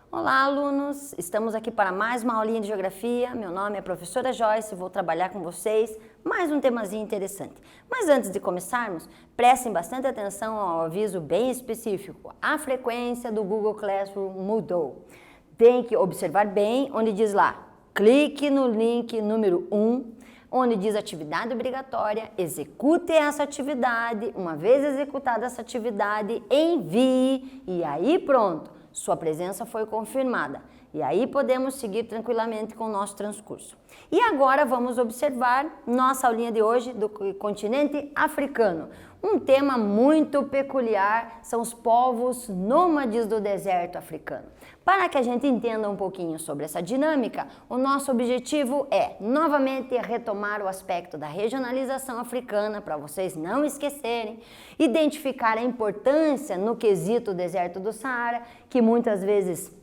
Olá, alunos! Estamos aqui para mais uma aulinha de Geografia. Meu nome é professora Joyce e vou trabalhar com vocês mais um temazinho interessante. Mas antes de começarmos, prestem bastante atenção ao aviso bem específico. A frequência do Google Classroom mudou. Tem que observar bem onde diz lá, clique no link número 1, onde diz atividade obrigatória, execute essa atividade, uma vez executada essa atividade, envie e aí pronto. Sua presença foi confirmada. E aí podemos seguir tranquilamente com o nosso transcurso. E agora vamos observar nossa aulinha de hoje do continente africano. Um tema muito peculiar são os povos nômades do deserto africano. Para que a gente entenda um pouquinho sobre essa dinâmica, o nosso objetivo é, novamente, retomar o aspecto da regionalização africana, para vocês não esquecerem, identificar a importância no quesito deserto do Saara, que muitas vezes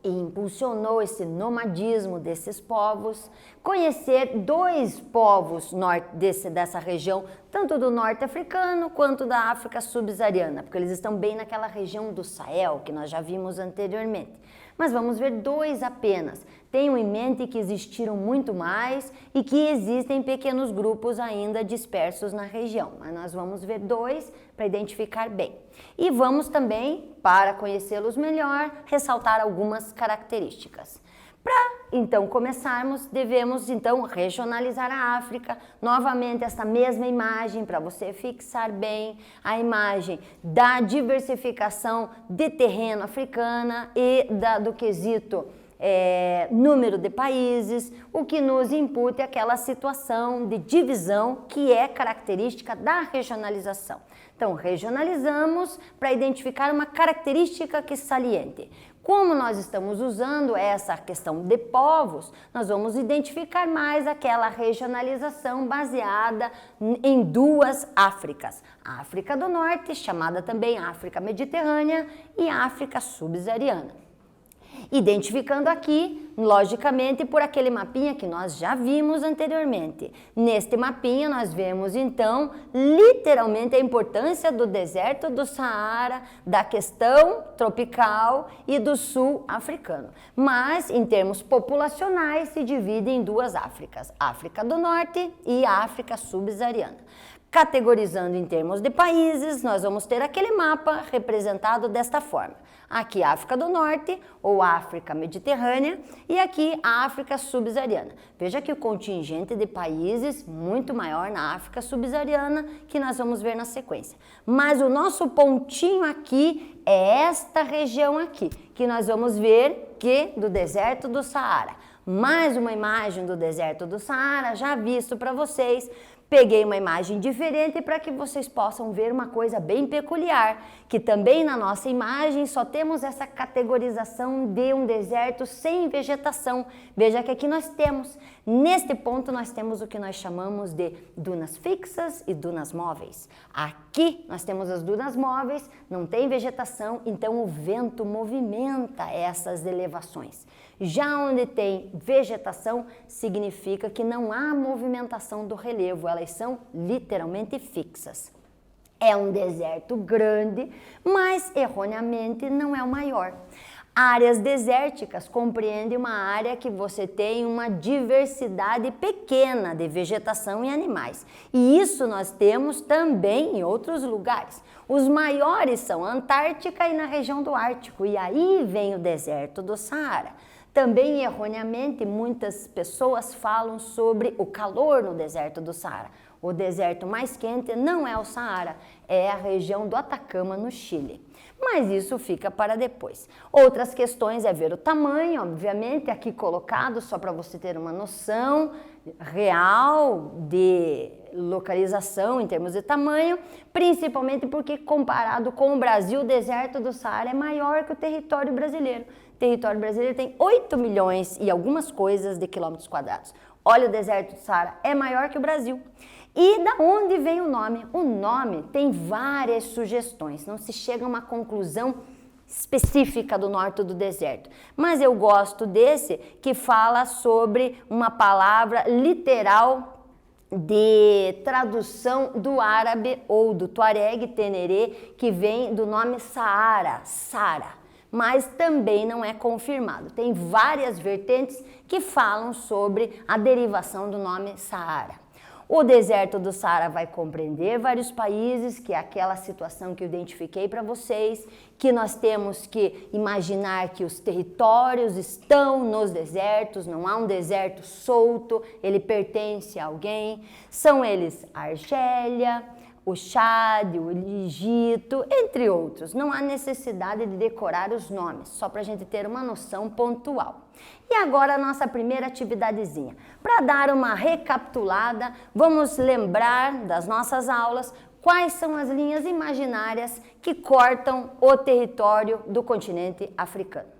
impulsionou esse nomadismo desses povos, conhecer dois povos dessa região, tanto do norte africano quanto da África subsaariana, porque eles estão bem naquela região do Sahel, que nós já vimos anteriormente. Mas vamos ver dois apenas. Tenham em mente que existiram muito mais e que existem pequenos grupos ainda dispersos na região, mas nós vamos ver dois para identificar bem. E vamos também, para conhecê-los melhor, ressaltar algumas características. Para então começarmos, devemos então regionalizar a África. Novamente essa mesma imagem para você fixar bem a imagem da diversificação de terreno africana e do quesito número de países, o que nos impute aquela situação de divisão que é característica da regionalização. Então, regionalizamos para identificar uma característica que saliente. Como nós estamos usando essa questão de povos, nós vamos identificar mais aquela regionalização baseada em duas Áfricas. A África do Norte, chamada também África Mediterrânea, e a África Subsaariana. Identificando aqui, logicamente, por aquele mapinha que nós já vimos anteriormente. Neste mapinha nós vemos então, literalmente, a importância do deserto do Saara, da questão tropical e do sul africano. Mas, em termos populacionais, se divide em duas Áfricas, África do Norte e África Subsaariana. Categorizando em termos de países, nós vamos ter aquele mapa representado desta forma. Aqui a África do Norte, ou África Mediterrânea, e aqui a África Subsaariana. Veja que o contingente de países muito maior na África Subsaariana, que nós vamos ver na sequência. Mas o nosso pontinho aqui é esta região aqui, que nós vamos ver que do deserto do Saara. Mais uma imagem do deserto do Saara, já visto para vocês. Peguei uma imagem diferente para que vocês possam ver uma coisa bem peculiar, que também na nossa imagem só temos essa categorização de um deserto sem vegetação. Veja que aqui nós temos, neste ponto nós temos o que nós chamamos de dunas fixas e dunas móveis. Aqui nós temos as dunas móveis, não tem vegetação, então o vento movimenta essas elevações. Já onde tem vegetação, significa que não há movimentação do relevo, elas são literalmente fixas. É um deserto grande, mas erroneamente não é o maior. Áreas desérticas compreendem uma área que você tem uma diversidade pequena de vegetação e animais. E isso nós temos também em outros lugares. Os maiores são a Antártica e na região do Ártico, e aí vem o deserto do Saara. Também, erroneamente, muitas pessoas falam sobre o calor no deserto do Saara. O deserto mais quente não é o Saara, é a região do Atacama, no Chile. Mas isso fica para depois. Outras questões é ver o tamanho, obviamente, aqui colocado só para você ter uma noção real de localização em termos de tamanho, principalmente porque comparado com o Brasil, o deserto do Saara é maior que o território brasileiro. O território brasileiro tem 8 milhões e algumas coisas de quilômetros quadrados. Olha, o deserto do Saara é maior que o Brasil. E da onde vem o nome? O nome tem várias sugestões, não se chega a uma conclusão específica do norte do deserto. Mas eu gosto desse que fala sobre uma palavra literal de tradução do árabe ou do tuareg tenerê, que vem do nome Saara, Sara, mas também não é confirmado. Tem várias vertentes que falam sobre a derivação do nome Saara. O deserto do Saara vai compreender vários países, que é aquela situação que eu identifiquei para vocês, que nós temos que imaginar que os territórios estão nos desertos, não há um deserto solto, ele pertence a alguém. São eles a Argélia, o Chad, o Egito, entre outros. Não há necessidade de decorar os nomes, só para a gente ter uma noção pontual. E agora a nossa primeira atividadezinha. Para dar uma recapitulada, vamos lembrar das nossas aulas quais são as linhas imaginárias que cortam o território do continente africano.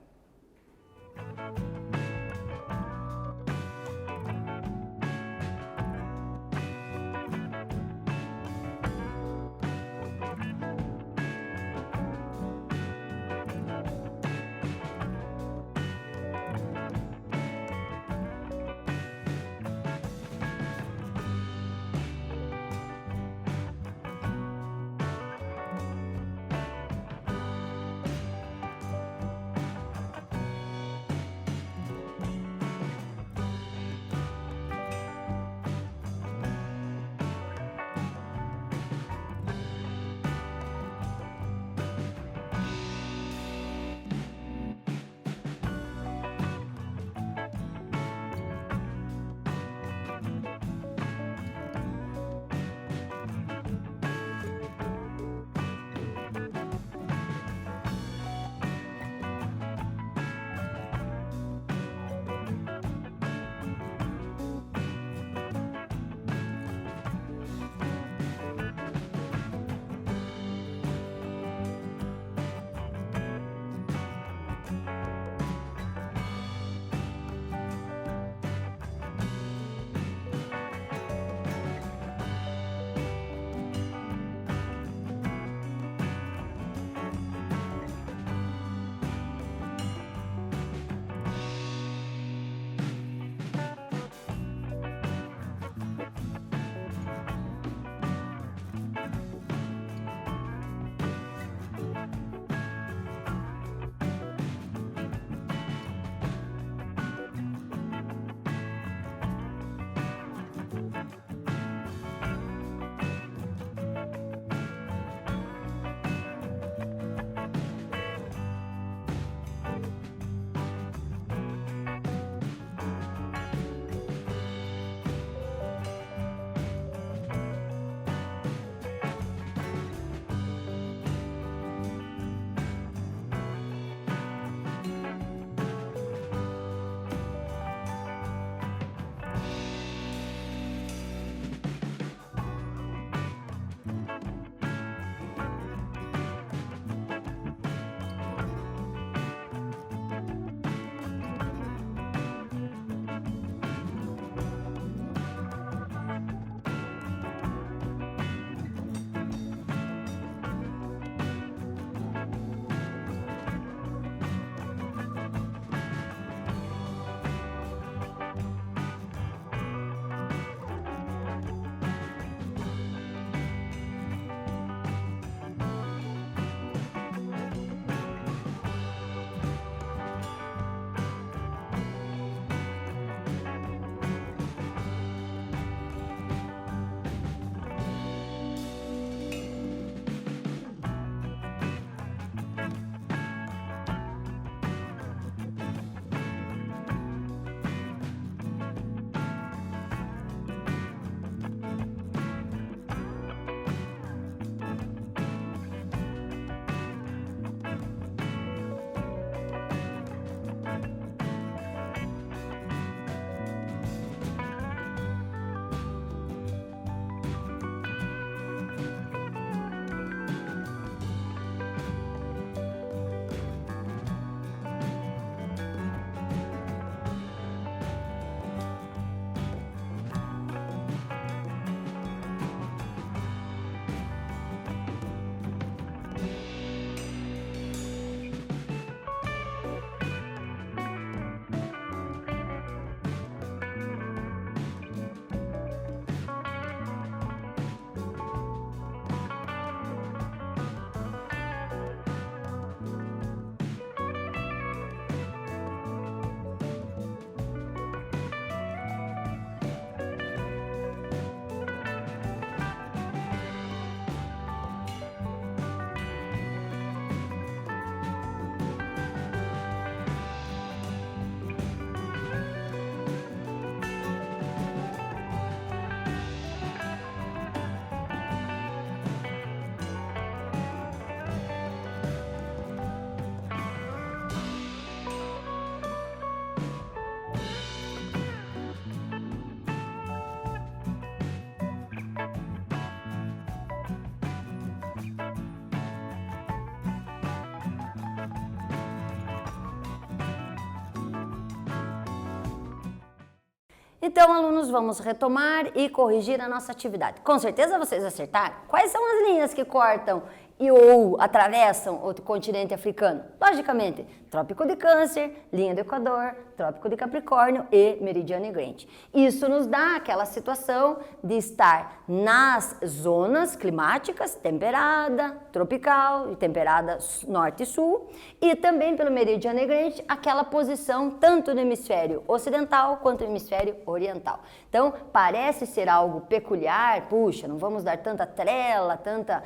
Então, alunos, vamos retomar e corrigir a nossa atividade. Com certeza vocês acertaram. Quais são as linhas que cortam ou atravessam o continente africano? Logicamente, Trópico de Câncer, linha do Equador, Trópico de Capricórnio e Meridiano Grande. Isso nos dá aquela situação de estar nas zonas climáticas temperada, tropical e temperada norte e sul, e também pelo Meridiano Grande, aquela posição tanto no hemisfério ocidental quanto no hemisfério oriental. Então, parece ser algo peculiar, puxa, não vamos dar tanta trela, tanta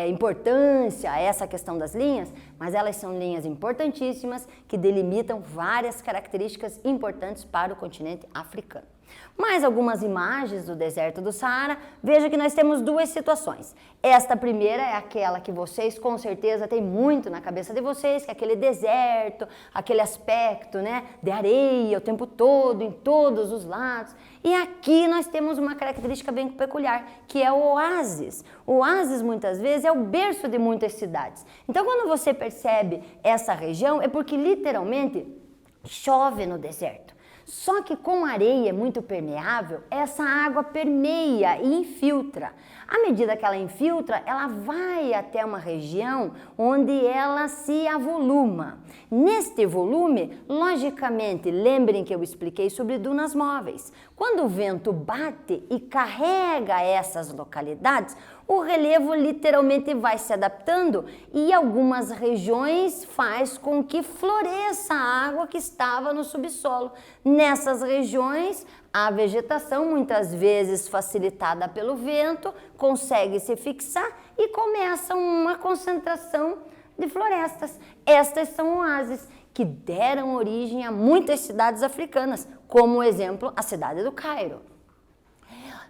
importância a essa questão das linhas, mas elas são linhas importantíssimas que delimitam várias características importantes para o continente africano. Mais algumas imagens do deserto do Saara. Veja que nós temos duas situações. Esta primeira é aquela que vocês com certeza têm muito na cabeça de vocês, que é aquele deserto, aquele aspecto, de areia o tempo todo, em todos os lados. E aqui nós temos uma característica bem peculiar, que é o oásis. O oásis muitas vezes é o berço de muitas cidades. Então quando você percebe essa região é porque literalmente chove no deserto. Só que com areia muito permeável, essa água permeia e infiltra. À medida que ela infiltra, ela vai até uma região onde ela se avoluma. Neste volume, logicamente, lembrem que eu expliquei sobre dunas móveis. Quando o vento bate e carrega essas localidades, o relevo literalmente vai se adaptando e algumas regiões faz com que floresça a água que estava no subsolo. Nessas regiões, a vegetação, muitas vezes facilitada pelo vento, consegue se fixar e começa uma concentração de florestas. Estas são oásis que deram origem a muitas cidades africanas, como exemplo a cidade do Cairo.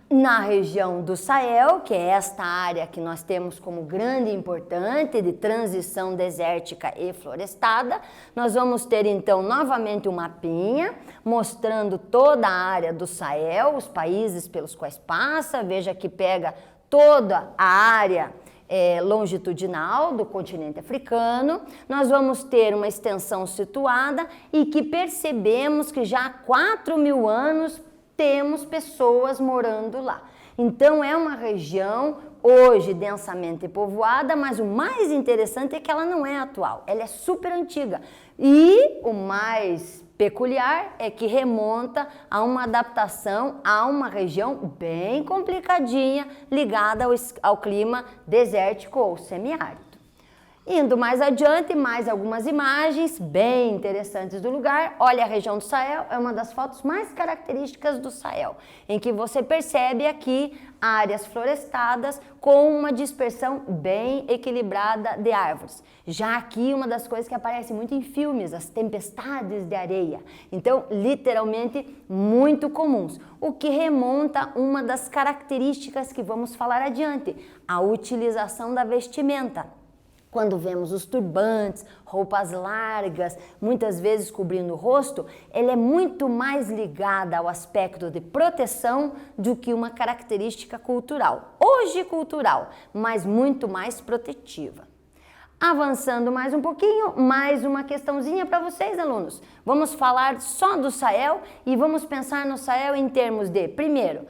Na região do Sahel, que é esta área que nós temos como grande e importante de transição desértica e florestada, nós vamos ter então novamente um mapinha mostrando toda a área do Sahel, os países pelos quais passa. Veja que pega toda a área longitudinal do continente africano. Nós vamos ter uma extensão situada e que percebemos que já há 4.000 anos temos pessoas morando lá. Então é uma região hoje densamente povoada, mas o mais interessante é que ela não é atual, ela é super antiga. E o mais peculiar é que remonta a uma adaptação a uma região bem complicadinha ligada ao clima desértico ou semiárido. Indo mais adiante, mais algumas imagens bem interessantes do lugar. Olha, a região do Sahel é uma das fotos mais características do Sahel, em que você percebe aqui áreas florestadas com uma dispersão bem equilibrada de árvores. Já aqui uma das coisas que aparece muito em filmes, as tempestades de areia. Então, literalmente muito comuns, o que remonta a uma das características que vamos falar adiante, a utilização da vestimenta. Quando vemos os turbantes, roupas largas, muitas vezes cobrindo o rosto, ela é muito mais ligada ao aspecto de proteção do que uma característica cultural. Hoje cultural, mas muito mais protetiva. Avançando mais um pouquinho, mais uma questãozinha para vocês, alunos. Vamos falar só do Sahel e vamos pensar no Sahel em termos de, primeiro,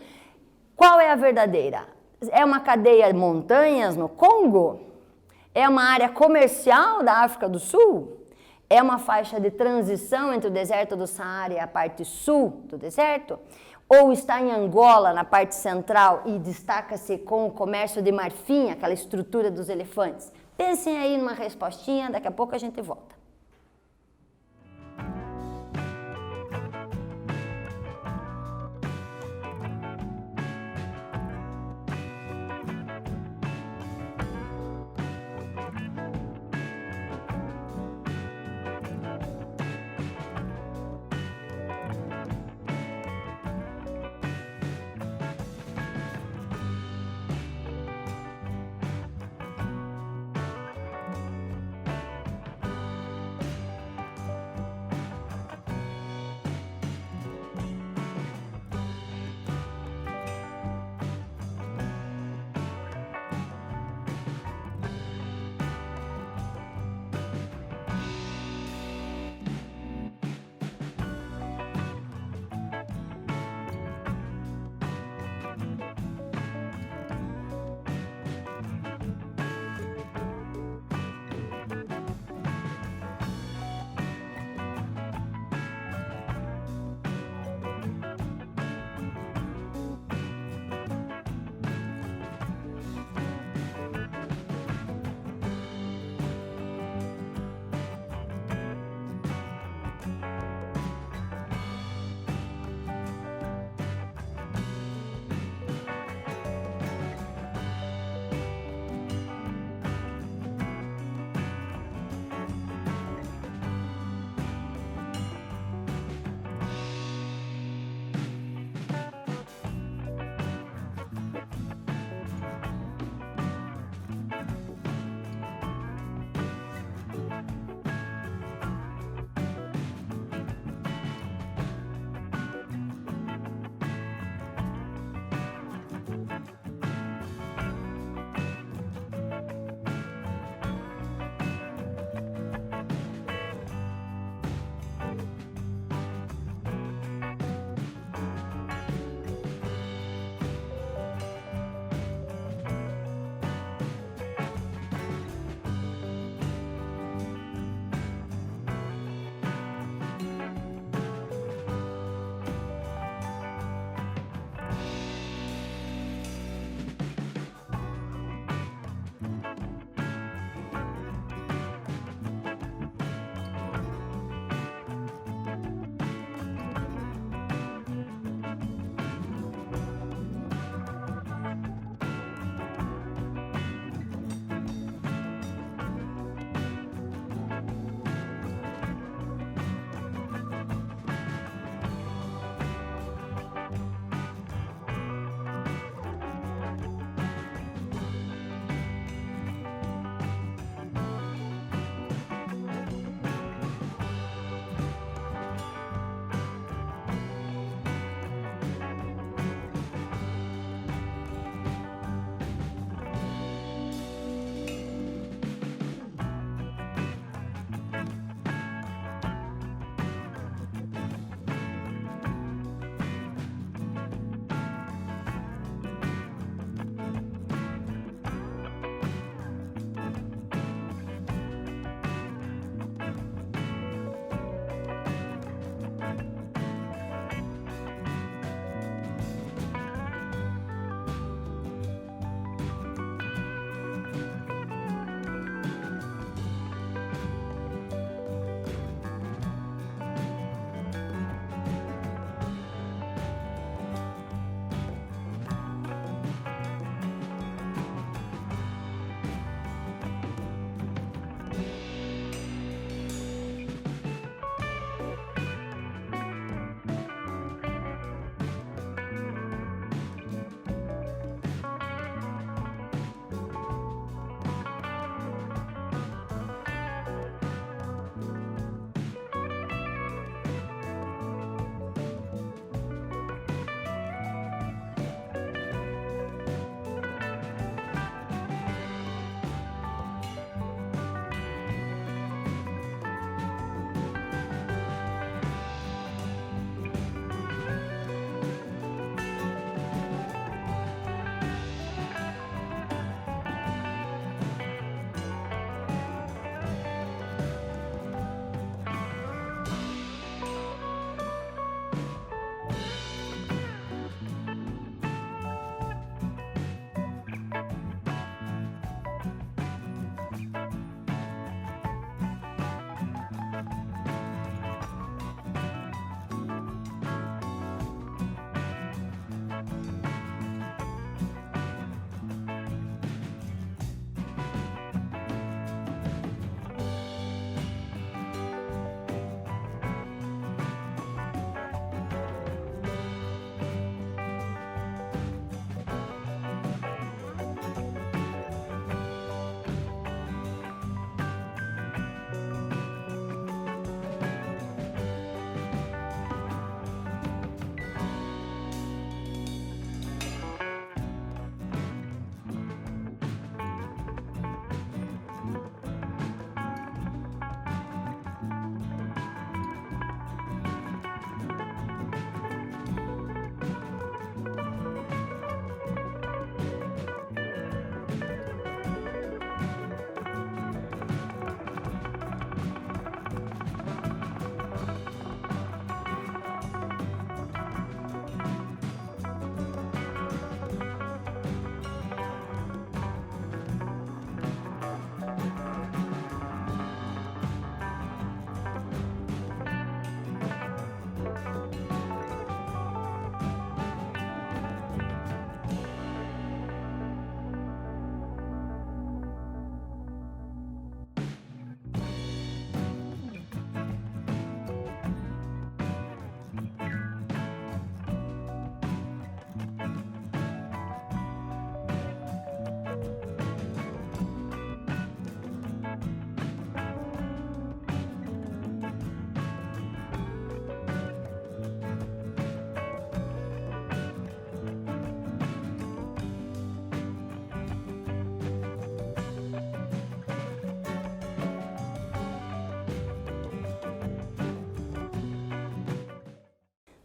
qual é a verdadeira? É uma cadeia de montanhas no Congo? É uma área comercial da África do Sul? É uma faixa de transição entre o deserto do Saara e a parte sul do deserto? Ou está em Angola, na parte central, e destaca-se com o comércio de marfim, aquela estrutura dos elefantes? Pensem aí numa respostinha, daqui a pouco a gente volta.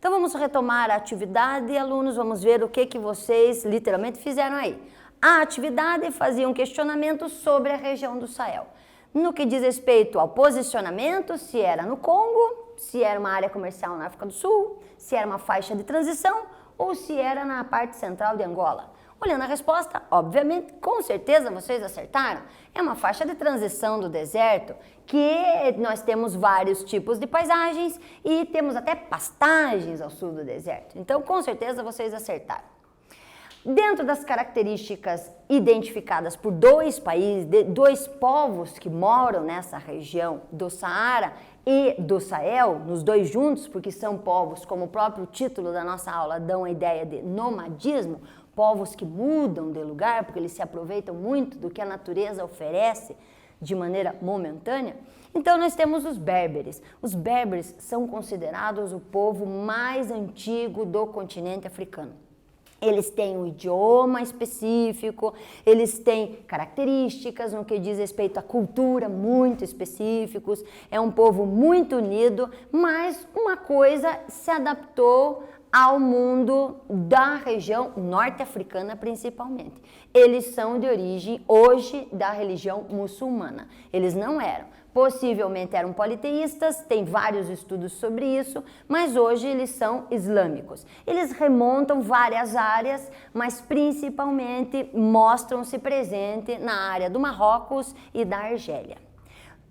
Então vamos retomar a atividade, alunos, vamos ver o que vocês literalmente fizeram aí. A atividade fazia um questionamento sobre a região do Sahel. No que diz respeito ao posicionamento, se era no Congo, se era uma área comercial na África do Sul, se era uma faixa de transição ou se era na parte central de Angola. Olhando a resposta, obviamente, com certeza vocês acertaram. É uma faixa de transição do deserto que nós temos vários tipos de paisagens e temos até pastagens ao sul do deserto. Então, com certeza vocês acertaram. Dentro das características identificadas por dois países, dois povos que moram nessa região do Saara e do Sahel, nos dois juntos, porque são povos, como o próprio título da nossa aula dão a ideia de nomadismo, povos que mudam de lugar porque eles se aproveitam muito do que a natureza oferece de maneira momentânea. Então nós temos os berberes. Os berberes são considerados o povo mais antigo do continente africano. Eles têm um idioma específico, eles têm características no que diz respeito à cultura muito específicos, é um povo muito unido, mas uma coisa se adaptou ao mundo da região norte-africana principalmente. Eles são de origem hoje da religião muçulmana, eles não eram. Possivelmente eram politeístas, tem vários estudos sobre isso, mas hoje eles são islâmicos. Eles remontam várias áreas, mas principalmente mostram-se presente na área do Marrocos e da Argélia.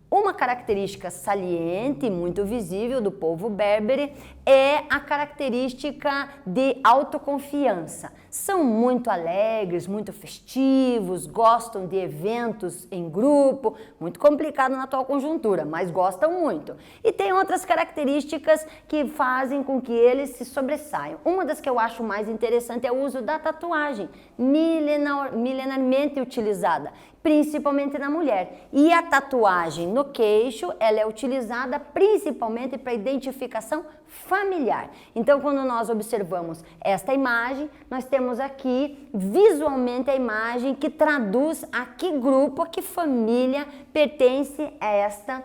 Uma característica saliente e muito visível do povo berbere é a característica de autoconfiança. São muito alegres, muito festivos, gostam de eventos em grupo, muito complicado na atual conjuntura, mas gostam muito. E tem outras características que fazem com que eles se sobressaiam. Uma das que eu acho mais interessante é o uso da tatuagem, milenarmente utilizada, principalmente na mulher. E a tatuagem no queixo, ela é utilizada principalmente para identificação familiar. Então, quando nós observamos esta imagem, nós temos aqui visualmente a imagem que traduz a que grupo, a que família pertence a esta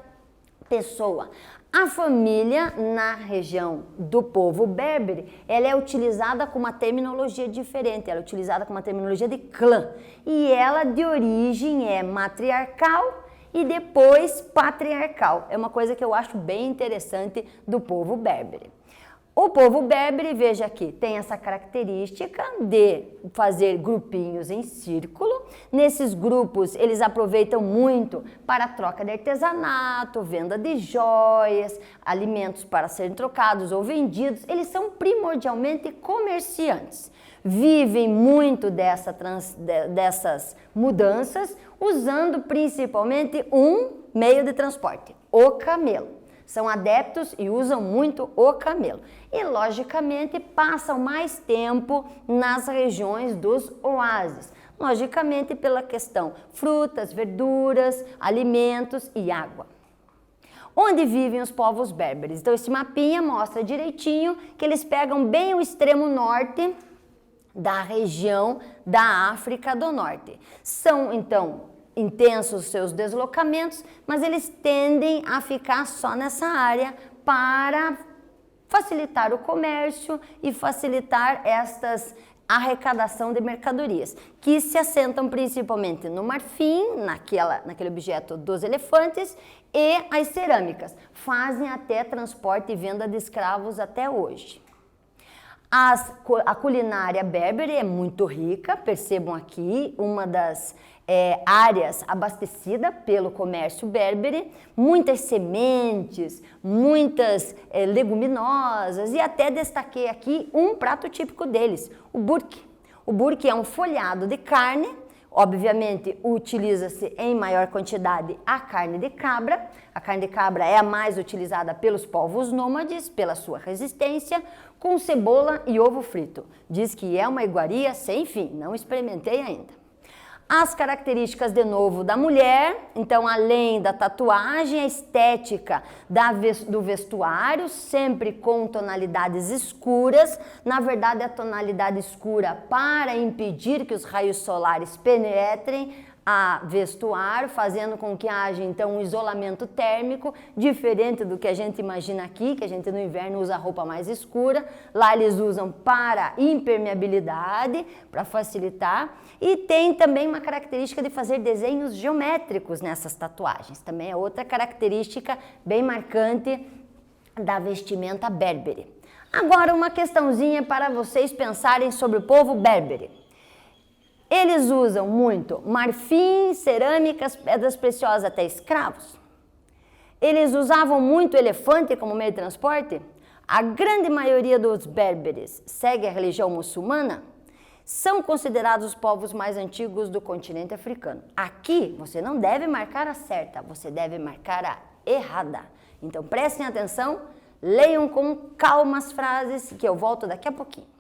pessoa. A família na região do povo berbere, ela é utilizada com uma terminologia diferente, ela é utilizada com uma terminologia de clã. E ela de origem é matriarcal e depois patriarcal. É uma coisa que eu acho bem interessante do povo berbere. O povo berbere, veja aqui, tem essa característica de fazer grupinhos em círculo. Nesses grupos, eles aproveitam muito para a troca de artesanato, venda de joias, alimentos para serem trocados ou vendidos. Eles são primordialmente comerciantes. Vivem muito dessas mudanças, usando principalmente um meio de transporte, o camelo. São adeptos e usam muito o camelo. E, logicamente, passam mais tempo nas regiões dos oásis. Logicamente, pela questão frutas, verduras, alimentos e água. Onde vivem os povos berberes? Então, esse mapinha mostra direitinho que eles pegam bem o extremo norte da região da África do Norte. São, então, intensos seus deslocamentos, mas eles tendem a ficar só nessa área para facilitar o comércio e facilitar arrecadação de mercadorias, que se assentam principalmente no marfim, naquele objeto dos elefantes, e as cerâmicas. Fazem até transporte e venda de escravos até hoje. A culinária berbere é muito rica, percebam aqui, uma das áreas abastecida pelo comércio berbere, muitas sementes, muitas leguminosas e até destaquei aqui um prato típico deles, o burki. O burki é um folhado de carne, obviamente utiliza-se em maior quantidade a carne de cabra. A carne de cabra é a mais utilizada pelos povos nômades, pela sua resistência, com cebola e ovo frito. Diz que é uma iguaria sem fim, não experimentei ainda. As características, de novo, da mulher, então, além da tatuagem, a estética do vestuário, sempre com tonalidades escuras. Na verdade, a tonalidade escura para impedir que os raios solares penetrem a vestuário, fazendo com que haja então um isolamento térmico, diferente do que a gente imagina aqui, que a gente no inverno usa roupa mais escura, lá eles usam para impermeabilidade, para facilitar, e tem também uma característica de fazer desenhos geométricos nessas tatuagens, também é outra característica bem marcante da vestimenta berbere. Agora uma questãozinha para vocês pensarem sobre o povo berbere. Eles usam muito marfim, cerâmicas, pedras preciosas, até escravos. Eles usavam muito elefante como meio de transporte. A grande maioria dos berberes segue a religião muçulmana. São considerados os povos mais antigos do continente africano. Aqui você não deve marcar a certa, você deve marcar a errada. Então prestem atenção, leiam com calma as frases que eu volto daqui a pouquinho.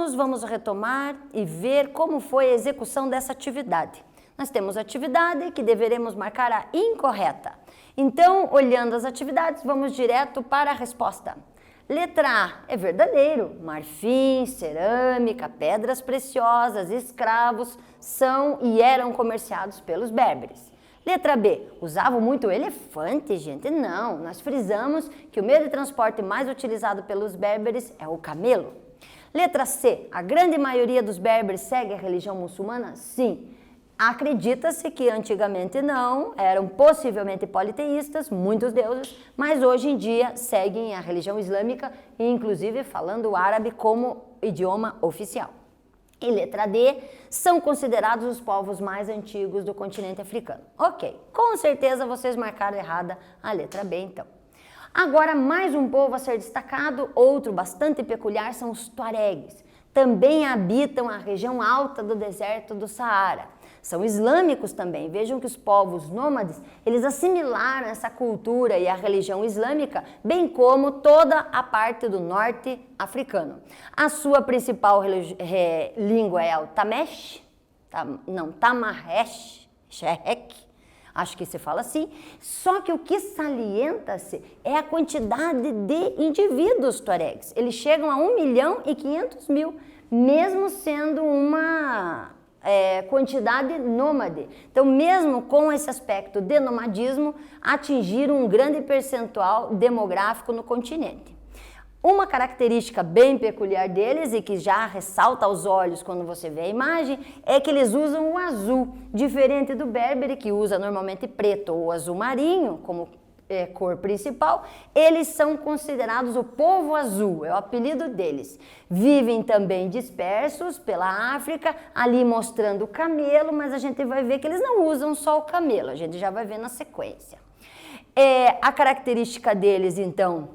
alunos, vamos retomar e ver como foi a execução dessa atividade. Nós temos atividade que deveremos marcar a incorreta. Então, olhando as atividades, vamos direto para a resposta. Letra A é verdadeiro. Marfim, cerâmica, pedras preciosas, escravos são e eram comerciados pelos berberes. Letra B, usavam muito elefante, gente? Não, nós frisamos que o meio de transporte mais utilizado pelos berberes é o camelo. Letra C, a grande maioria dos berberes segue a religião muçulmana? Sim. Acredita-se que antigamente não, eram possivelmente politeístas, muitos deuses, mas hoje em dia seguem a religião islâmica, inclusive falando o árabe como idioma oficial. E letra D, são considerados os povos mais antigos do continente africano. Ok, com certeza vocês marcaram errada a letra B então. Agora, mais um povo a ser destacado, outro bastante peculiar, são os tuaregues. Também habitam a região alta do deserto do Saara. São islâmicos também. Vejam que os povos nômades, eles assimilaram essa cultura e a religião islâmica, bem como toda a parte do norte africano. A sua principal língua é o Tamesh, Tamarresh, acho que se fala assim, só que o que salienta-se é a quantidade de indivíduos tuaregs. Eles chegam a 1.500.000, mesmo sendo uma quantidade nômade. Então, mesmo com esse aspecto de nomadismo, atingiram um grande percentual demográfico no continente. Uma característica bem peculiar deles e que já ressalta aos olhos quando você vê a imagem é que eles usam o azul, diferente do berbere que usa normalmente preto ou azul marinho como cor principal. Eles são considerados o povo azul, é o apelido deles. Vivem também dispersos pela África, ali mostrando o camelo, mas a gente vai ver que eles não usam só o camelo, a gente já vai ver na sequência. A característica deles, então,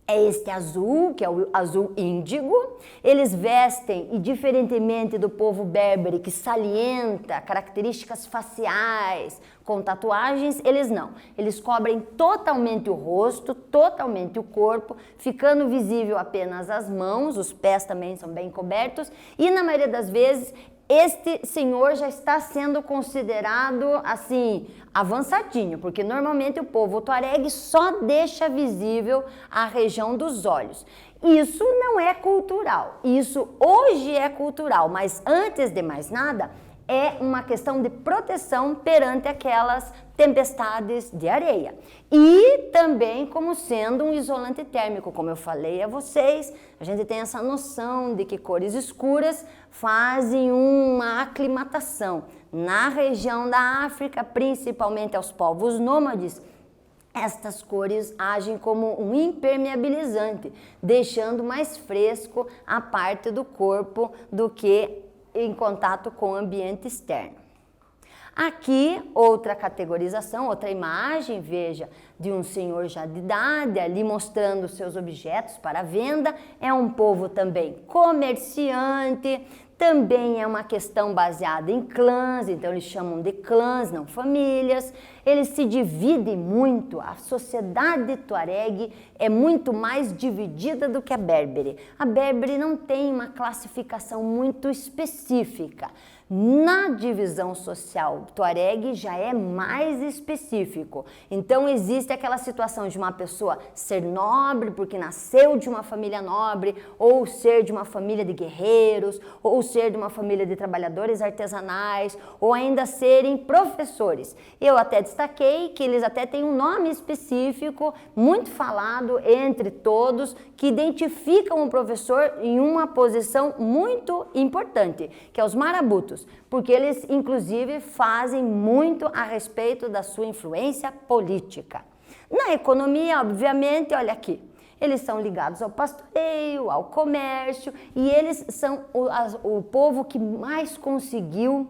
é este azul, que é o azul índigo. Eles vestem, e diferentemente do povo berbere, que salienta características faciais, com tatuagens, eles não. Eles cobrem totalmente o rosto, totalmente o corpo, ficando visível apenas as mãos, os pés também são bem cobertos, e na maioria das vezes, este senhor já está sendo considerado, assim, avançadinho, porque normalmente o povo tuareg só deixa visível a região dos olhos. Isso não é cultural, isso hoje é cultural, mas antes de mais nada, é uma questão de proteção perante aquelas tempestades de areia. E também como sendo um isolante térmico, como eu falei a vocês, a gente tem essa noção de que cores escuras fazem uma aclimatação. Na região da África, principalmente aos povos nômades, estas cores agem como um impermeabilizante, deixando mais fresco a parte do corpo do que em contato com o ambiente externo. Aqui, outra categorização, outra imagem, veja, de um senhor já de idade, ali mostrando seus objetos para venda. É um povo também comerciante, também é uma questão baseada em clãs, então eles chamam de clãs, não famílias. Eles se dividem muito, a sociedade tuareg é muito mais dividida do que a berbere. A berbere não tem uma classificação muito específica. Na divisão social tuareg já é mais específico. Então existe aquela situação de uma pessoa ser nobre porque nasceu de uma família nobre, ou ser de uma família de guerreiros, ou ser de uma família de trabalhadores artesanais, ou ainda serem professores. Eu até destaquei que eles até têm um nome específico, muito falado entre todos, que identificam o professor em uma posição muito importante, que é os marabutos, porque eles inclusive fazem muito a respeito da sua influência política. Na economia, obviamente, olha aqui, eles são ligados ao pastoreio, ao comércio, e eles são o povo que mais conseguiu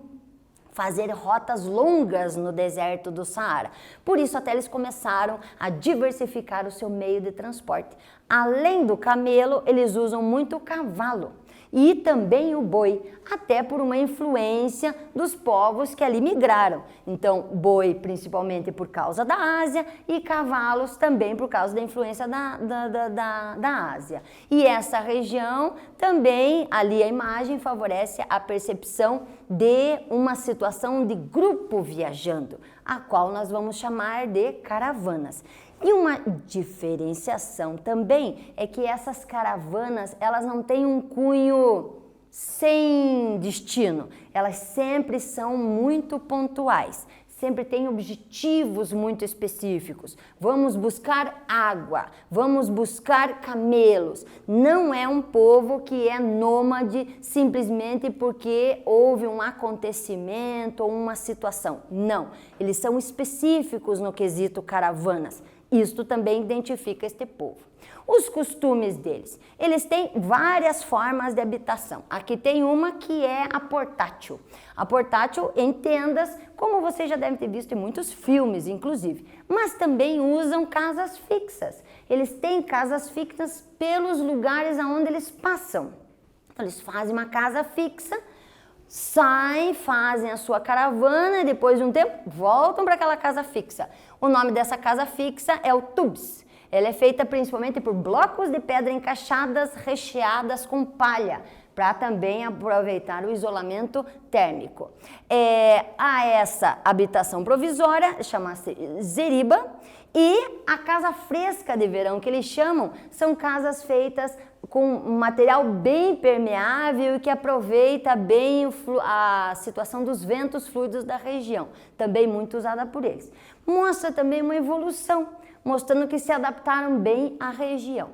fazer rotas longas no deserto do Saara. Por isso até eles começaram a diversificar o seu meio de transporte. Além do camelo, eles usam muito o cavalo. e também o boi, até por uma influência dos povos que ali migraram. Então, boi principalmente por causa da Ásia e cavalos também por causa da influência da Ásia. E essa região também, ali a imagem favorece a percepção de uma situação de grupo viajando, a qual nós vamos chamar de caravanas. E uma diferenciação também é que essas caravanas, elas não têm um cunho sem destino, elas sempre são muito pontuais, sempre têm objetivos muito específicos. Vamos buscar água, vamos buscar camelos. Não é um povo que é nômade simplesmente porque houve um acontecimento ou uma situação. Não, eles são específicos no quesito caravanas. Isto também identifica este povo. Os costumes deles, eles têm várias formas de habitação. Aqui tem uma que é a portátil. A portátil em tendas, como vocês já devem ter visto em muitos filmes, inclusive. Mas também usam casas fixas. Eles têm casas fixas pelos lugares aonde eles passam. Então, eles fazem uma casa fixa, saem, fazem a sua caravana e depois de um tempo voltam para aquela casa fixa. O nome dessa casa fixa é o tubs. Ela é feita principalmente por blocos de pedra encaixadas, recheadas com palha, para também aproveitar o isolamento térmico. Há essa habitação provisória, chama-se zeriba, e a casa fresca de verão, que eles chamam, são casas feitas com material bem permeável e que aproveita bem a situação dos ventos fluidos da região, também muito usada por eles. Mostra também uma evolução, mostrando que se adaptaram bem à região.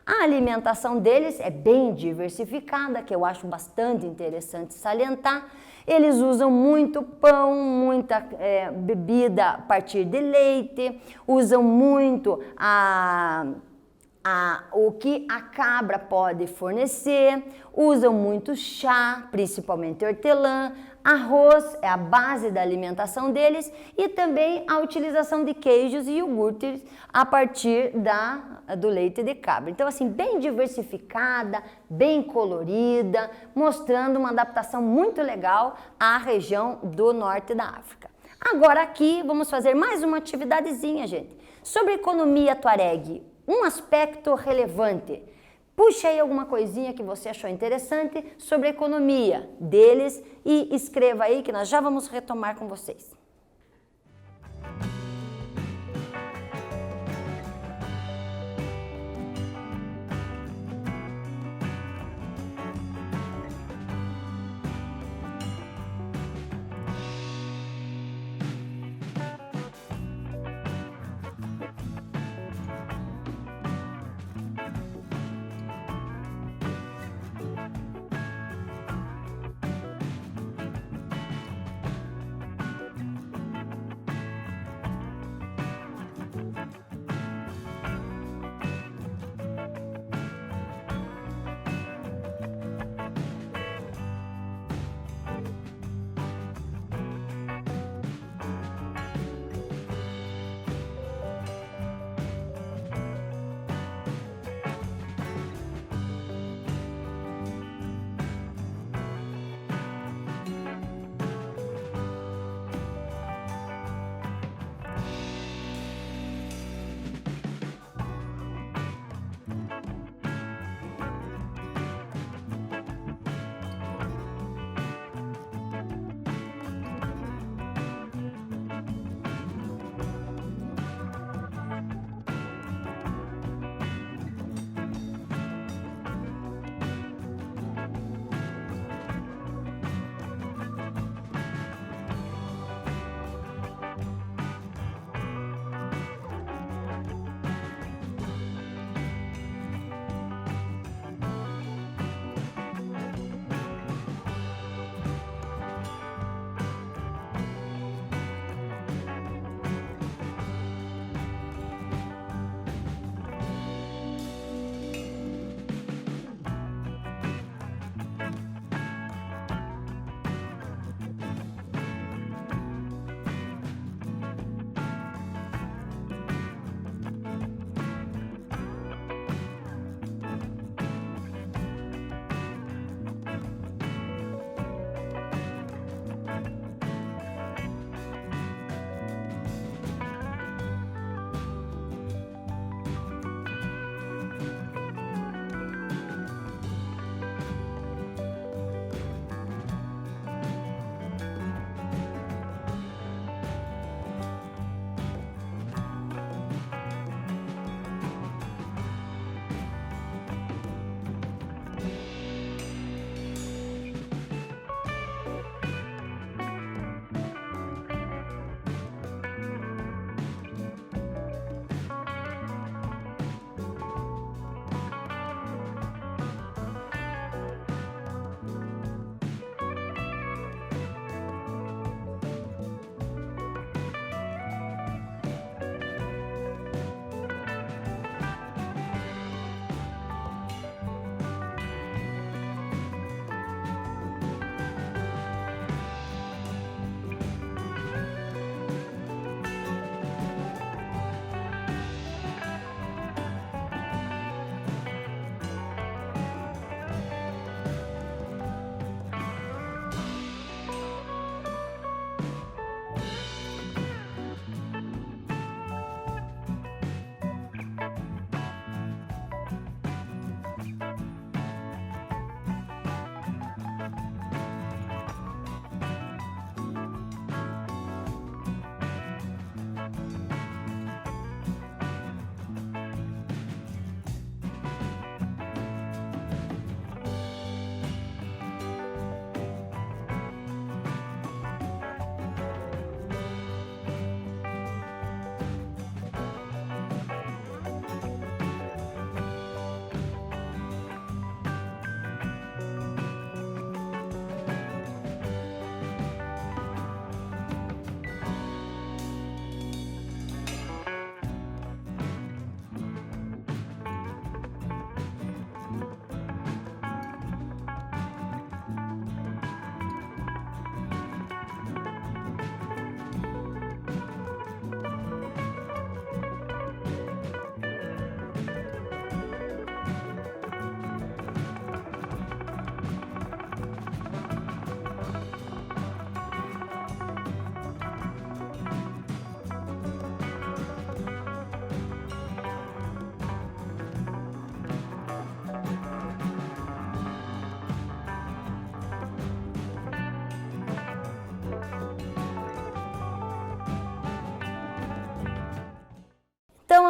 A alimentação deles é bem diversificada, que eu acho bastante interessante salientar. Eles usam muito pão, muita bebida a partir de leite, usam muito o que a cabra pode fornecer, usam muito chá, principalmente hortelã, arroz é a base da alimentação deles e também a utilização de queijos e iogurtes a partir do leite de cabra. Então, assim, bem diversificada, bem colorida, mostrando uma adaptação muito legal à região do norte da África. Agora aqui vamos fazer mais uma atividadezinha, gente, sobre economia tuareg. Um aspecto relevante. Puxa aí alguma coisinha que você achou interessante sobre a economia deles e escreva aí que nós já vamos retomar com vocês.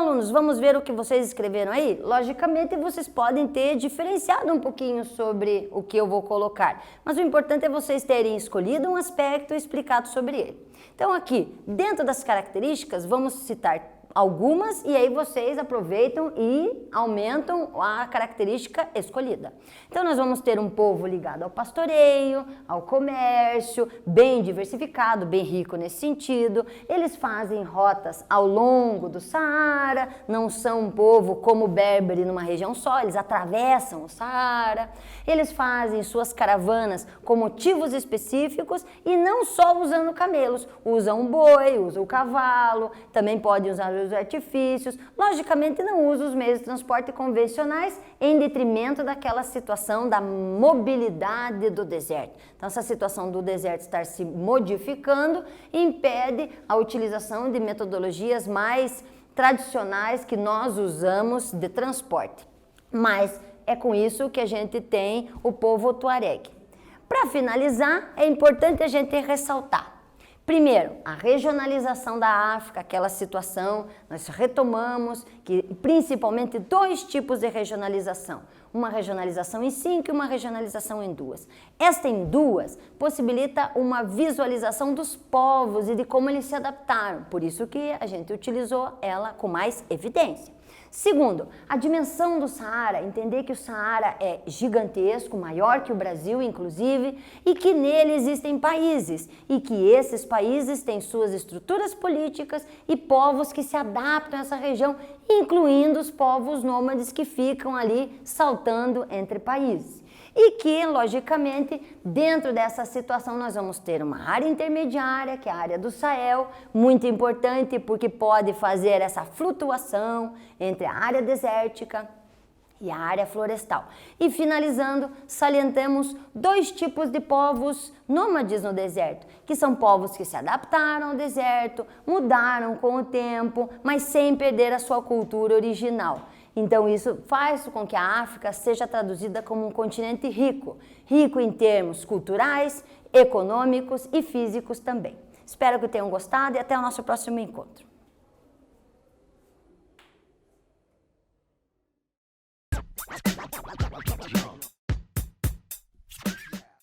alunos, vamos ver o que vocês escreveram aí? Logicamente, vocês podem ter diferenciado um pouquinho sobre o que eu vou colocar, mas o importante é vocês terem escolhido um aspecto e explicado sobre ele. Então aqui, dentro das características, vamos citar algumas e aí vocês aproveitam e aumentam a característica escolhida. Então nós vamos ter um povo ligado ao pastoreio, ao comércio, bem diversificado, bem rico nesse sentido. Eles fazem rotas ao longo do Saara, não são um povo como o Berbere numa região só, eles atravessam o Saara. Eles fazem suas caravanas com motivos específicos e não só usando camelos, usam o boi, usam o cavalo, também podem usar os artifícios, logicamente não usa os meios de transporte convencionais em detrimento daquela situação da mobilidade do deserto. Então essa situação do deserto estar se modificando impede a utilização de metodologias mais tradicionais que nós usamos de transporte. Mas é com isso que a gente tem o povo tuareg. Para finalizar, é importante a gente ressaltar primeiro, a regionalização da África, aquela situação, nós retomamos que principalmente dois tipos de regionalização. Uma regionalização em 5 e uma regionalização em 2. Esta em 2 possibilita uma visualização dos povos e de como eles se adaptaram, por isso que a gente utilizou ela com mais evidência. Segundo, a dimensão do Saara, entender que o Saara é gigantesco, maior que o Brasil, inclusive, e que nele existem países, e que esses países têm suas estruturas políticas e povos que se adaptam a essa região, incluindo os povos nômades que ficam ali saltando entre países. E que, logicamente, dentro dessa situação nós vamos ter uma área intermediária, que é a área do Sahel, muito importante porque pode fazer essa flutuação entre a área desértica e a área florestal. E finalizando, salientamos dois tipos de povos nômades no deserto, que são povos que se adaptaram ao deserto, mudaram com o tempo, mas sem perder a sua cultura original. Então isso faz com que a África seja traduzida como um continente rico, rico em termos culturais, econômicos e físicos também. Espero que tenham gostado e até o nosso próximo encontro.